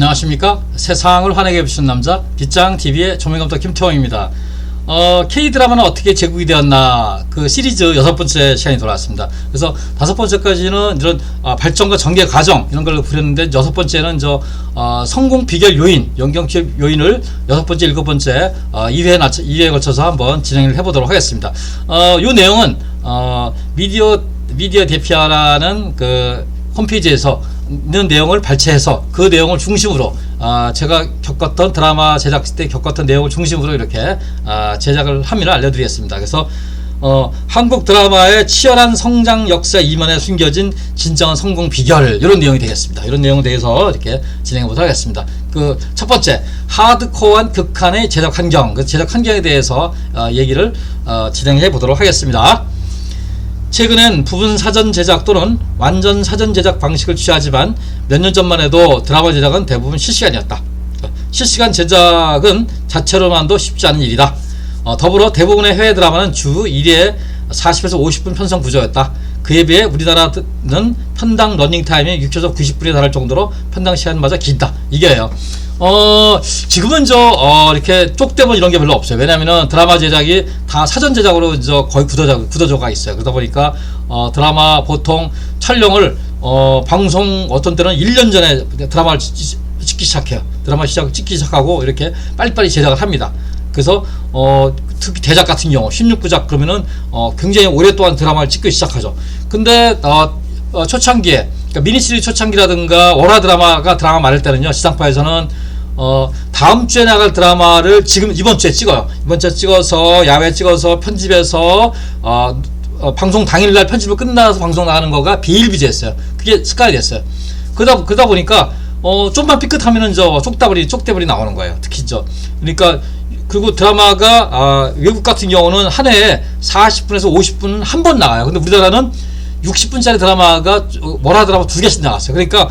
안녕하십니까? 세상을 환하게 비추는 남자 빗장TV의 조명감독 김태형입니다. K드라마는 어떻게 제국이 되었나 그 시리즈 6번째 시간이 돌아왔습니다. 그래서 5번째까지는 이런 발전과 전개 과정 이런 걸 그렸는데 6번째는 성공 비결 요인, 연경적 요인을 6번째, 7번째 2회에 걸쳐서 한번 진행을 해보도록 하겠습니다. 요 내용은 미디어 대피아라는 그 홈페이지에서 있는 내용을 발췌해서 그 내용을 중심으로 제가 겪었던 드라마 제작 때 겪었던 내용을 중심으로 이렇게 제작을 함을 알려드리겠습니다. 그래서 한국 드라마의 치열한 성장 역사 이면에 숨겨진 진정한 성공 비결 이런 내용이 되겠습니다. 이런 내용에 대해서 이렇게 진행해 보도록 하겠습니다. 그 첫 번째 하드코어한 극한의 제작 환경, 그 제작 환경에 대해서 얘기를 진행해 보도록 하겠습니다. 최근엔 부분 사전 제작 또는 완전 사전 제작 방식을 취하지만 몇 년 전만 해도 드라마 제작은 대부분 실시간이었다. 실시간 제작은 자체로만도 쉽지 않은 일이다. 더불어 대부분의 해외 드라마는 주 1회에 40에서 50분 편성 구조였다. 그에 비해 우리나라는 편당 러닝타임이 6에서 90분에 달할 정도로 편당 시간마저 길다. 이게요. 지금은 이렇게 쪽대본 이런 게 별로 없어요. 왜냐면은 드라마 제작이 다 사전 제작으로 거의 굳어져가 있어요. 그러다 보니까 드라마 보통 촬영을 방송 어떤 때는 1년 전에 드라마를 찍기 시작해요. 드라마 찍기 시작하고 이렇게 빨리빨리 제작을 합니다. 그래서 특히 대작 같은 경우 16부작 그러면은 굉장히 오랫동안 드라마를 찍기 시작하죠. 근데 초창기에 그러니까 미니시리즈 초창기라든가 월화 드라마 많을 때는요, 지상파에서는 다음 주에 나갈 드라마를 지금 이번 주에 찍어요. 이번 주에 찍어서 야외 찍어서 편집해서 방송 당일날 편집을 끝나서 방송 나가는 거가 비일비재했어요. 그게 습관이 됐어요. 그러다 보니까 좀만 삐끗하면은 쪽대본이 나오는 거예요. 특히 그러니까 그리고 드라마가 외국 같은 경우는 한 해에 40분에서 50분 한 번 나와요. 근데 우리나라는 60분짜리 드라마가 월화 드라마 2개씩 나왔어요. 그러니까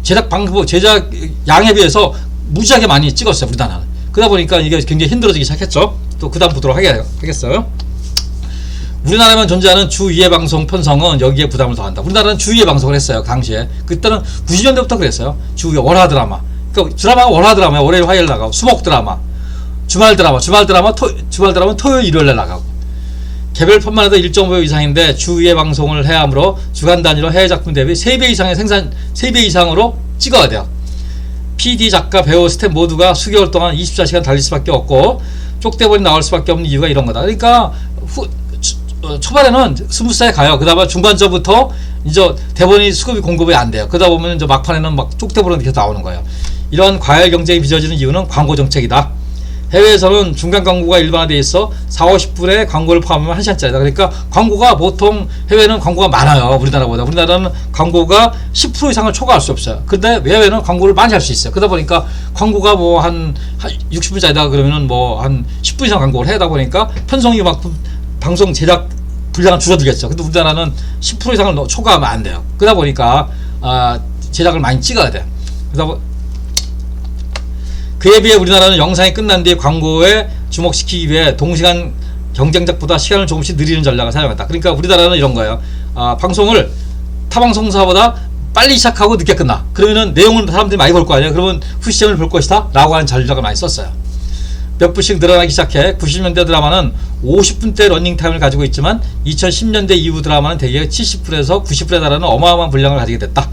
제작 양에 비해서 무지하게 많이 찍었어요, 우리나라는. 그러다 보니까 이게 굉장히 힘들어지기 시작했죠. 또 그 다음 보도록 하겠어요. 우리나라에만 존재하는 주 2회 방송 편성은 여기에 부담을 더한다. 우리나라는 주 2회 방송을 했어요, 당시에. 그때는 90년대부터 그랬어요. 주 2회 월화 드라마. 그러니까 드라마가 월화 드라마야. 월요일, 화요일 나가고. 수목 드라마. 주말 드라마는 토요일, 일요일에 나가고. 개별편만 해도 1.5회 이상인데 주 2회 방송을 해야 하므로 주간 단위로 해외 작품 대비 3배 이상으로 찍어야 돼요. PD, 작가, 배우, 스텝 모두가 수개월 동안 24시간 달릴 수밖에 없고 쪽대본이 나올 수밖에 없는 이유가 이런 거다. 그러니까 초반에는 스무스하게 가요. 그다음에 중반전부터 이제 대본이 수급이 공급이 안 돼요. 그러다 보면 이제 막판에는 막 쪽대본으로 계속 나오는 거예요. 이런 과열 경쟁이 빚어지는 이유는 광고 정책이다. 해외에서는 중간 광고가 일반화되어 있어 40-50분의 광고를 포함하면 1시간짜리다. 그러니까 광고가 보통 해외는 광고가 많아요. 우리나라보다. 우리나라는 광고가 10% 이상을 초과할 수 없어요. 근데 해외는 광고를 많이 할 수 있어요. 그러다 보니까 광고가 뭐 한 60분짜리다 그러면은 뭐 한 10분 이상 광고를 해다 보니까 편성이 막 방송 제작 분량은 줄어들겠죠. 근데 우리나라는 10% 이상을 초과하면 안 돼요. 그러다 보니까 제작을 많이 찍어야 돼요. 그에 비해 우리나라는 영상이 끝난 뒤에 광고에 주목시키기 위해 동시간 경쟁작보다 시간을 조금씩 느리는 전략을 사용했다. 그러니까 우리나라는 이런 거예요. 방송을 타방송사보다 빨리 시작하고 늦게 끝나. 그러면은 내용을 사람들이 많이 볼 거 아니에요. 그러면 후시점을 볼 것이다 라고 하는 전략을 많이 썼어요. 몇 분씩 늘어나기 시작해 90년대 드라마는 50분대 러닝타임을 가지고 있지만 2010년대 이후 드라마는 대개 70분에서 90분에 달하는 어마어마한 분량을 가지게 됐다.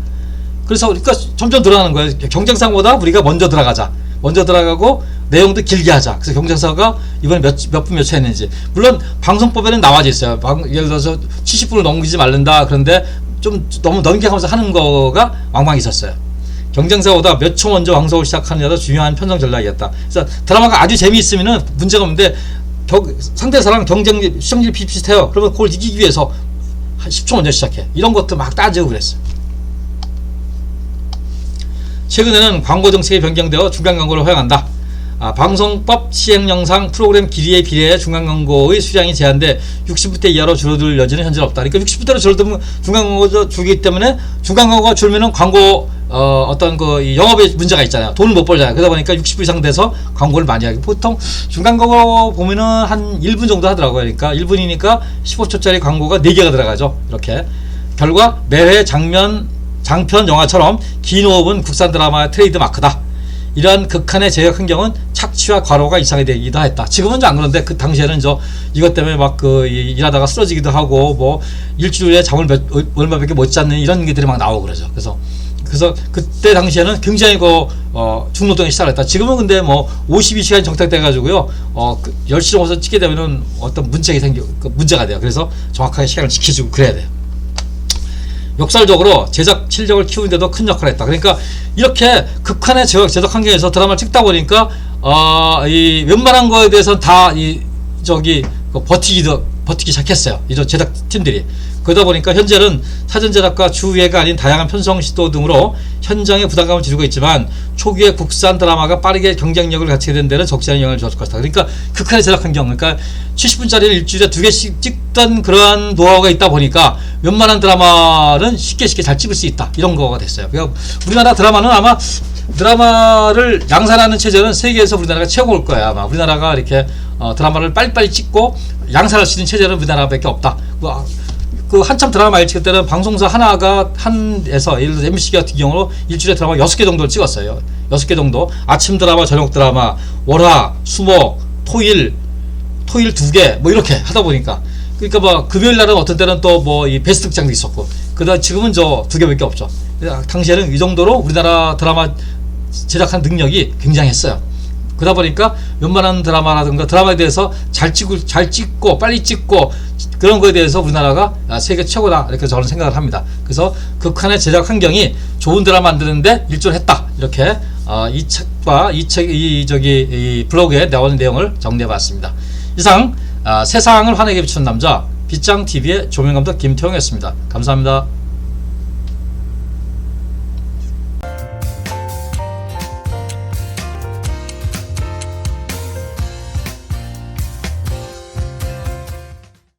그러니까 점점 늘어나는 거예요. 경쟁상보다 우리가 먼저 들어가고 내용도 길게 하자. 그래서 경쟁사가 이번에 몇 분 몇 초 했는지. 물론 방송법에는 나와져 있어요. 예를 들어서 70분을 넘기지 말른다. 그런데 좀 너무 넘겨가면서 하는 거가 왕왕 있었어요. 경쟁사보다 몇 초 먼저 방송을 시작하느냐도 중요한 편성 전략이었다. 그래서 드라마가 아주 재미있으면은 문제가 없는데 상대사랑 시청률이 비슷해요. 그러면 그걸 이기기 위해서 한 10초 먼저 시작해. 이런 것도 막 따지고 그랬어요. 최근에는 광고 정책이 변경되어 중간 광고를 허용한다. 방송법 시행 영상 프로그램 길이에 비례해 중간 광고의 수량이 제한돼 60분대 이하로 줄어들 여지는 현재는 없다. 그러니까 60분대로 줄어들면 중간 광고가 줄기 때문에 중간 광고가 줄면은 광고 어떤 그 영업에 문제가 있잖아요. 돈을 못 벌잖아요. 그러다 보니까 60분 이상 돼서 광고를 많이 하고 보통 중간 광고 보면은 한 1분 정도 하더라고요. 그러니까 1분이니까 15초짜리 광고가 4개가 들어가죠. 이렇게 결과 매회 장편 영화처럼 긴 호흡은 국산 드라마의 트레이드 마크다. 이러한 극한의 제약 환경은 착취와 과로가 이상이 되기도 했다. 지금은 안 그런데 그 당시에는 이것 때문에 막 일하다가 쓰러지기도 하고 뭐 일주일에 잠을 얼마밖에 못 잤는 이런 게들이 막 나오고 그러죠. 그래서 그때 당시에는 굉장히 중노동이 시작했다. 지금은 근데 뭐 52시간 정탁돼 가지고요. 10시 넘어서 찍게 되면은 어떤 문제가 돼요. 그래서 정확하게 시간을 지켜주고 그래야 돼요. 역설적으로 제작 실력을 키우는데도 큰 역할을 했다. 그러니까 이렇게 극한의 제작 환경에서 드라마를 찍다 보니까 이 웬만한 거에 대해서는 다 버티기 시작했어요. 이런 제작 팀들이. 그러다 보니까 현재는 사전 제작과 주예가 아닌 다양한 편성 시도 등으로 현장에 부담감을 지르고 있지만 초기에 국산 드라마가 빠르게 경쟁력을 갖추게 된 데는 적지 않은 영향을 줬을 것이다. 그러니까 극한의 제작 환경, 그러니까 70분짜리를 일주일에 2개씩 찍던 그러한 노하우가 있다 보니까 웬만한 드라마는 쉽게 잘 찍을 수 있다. 이런 거가 됐어요. 그러니까 우리나라 드라마는 아마 드라마를 양산하는 체제는 세계에서 우리나라가 최고일 거야. 아마 우리나라가 이렇게 드라마를 빨리빨리 찍고 양산할 수 있는 체제는 우리나라밖에 없다. 한참 드라마 많이 찍을 때는 방송사 하나가 예를 들어 MBC 같은 경우로 일주일에 드라마 6개 정도를 찍었어요. 6개 정도. 아침 드라마, 저녁 드라마, 월화, 수목, 토일 2개, 뭐 이렇게 하다 보니까. 그러니까 뭐 금요일 날은 어떤 때는 또 이 베스트 극장도 있었고. 그다음 지금은 2개밖에 없죠. 당시에는 이 정도로 우리나라 드라마 제작한 능력이 굉장했어요. 그러다 보니까 웬만한 드라마라든가 드라마에 대해서 잘 찍고 빨리 찍고 그런 거에 대해서 우리나라가 세계 최고다, 이렇게 저는 생각을 합니다. 그래서 극한의 제작 환경이 좋은 드라마 만드는데 일조했다. 이렇게 이 책과 이 블로그에 나오는 내용을 정리해봤습니다. 이상 세상을 환하게 비추는 남자 빗장TV의 조명감독 김태형이었습니다. 감사합니다.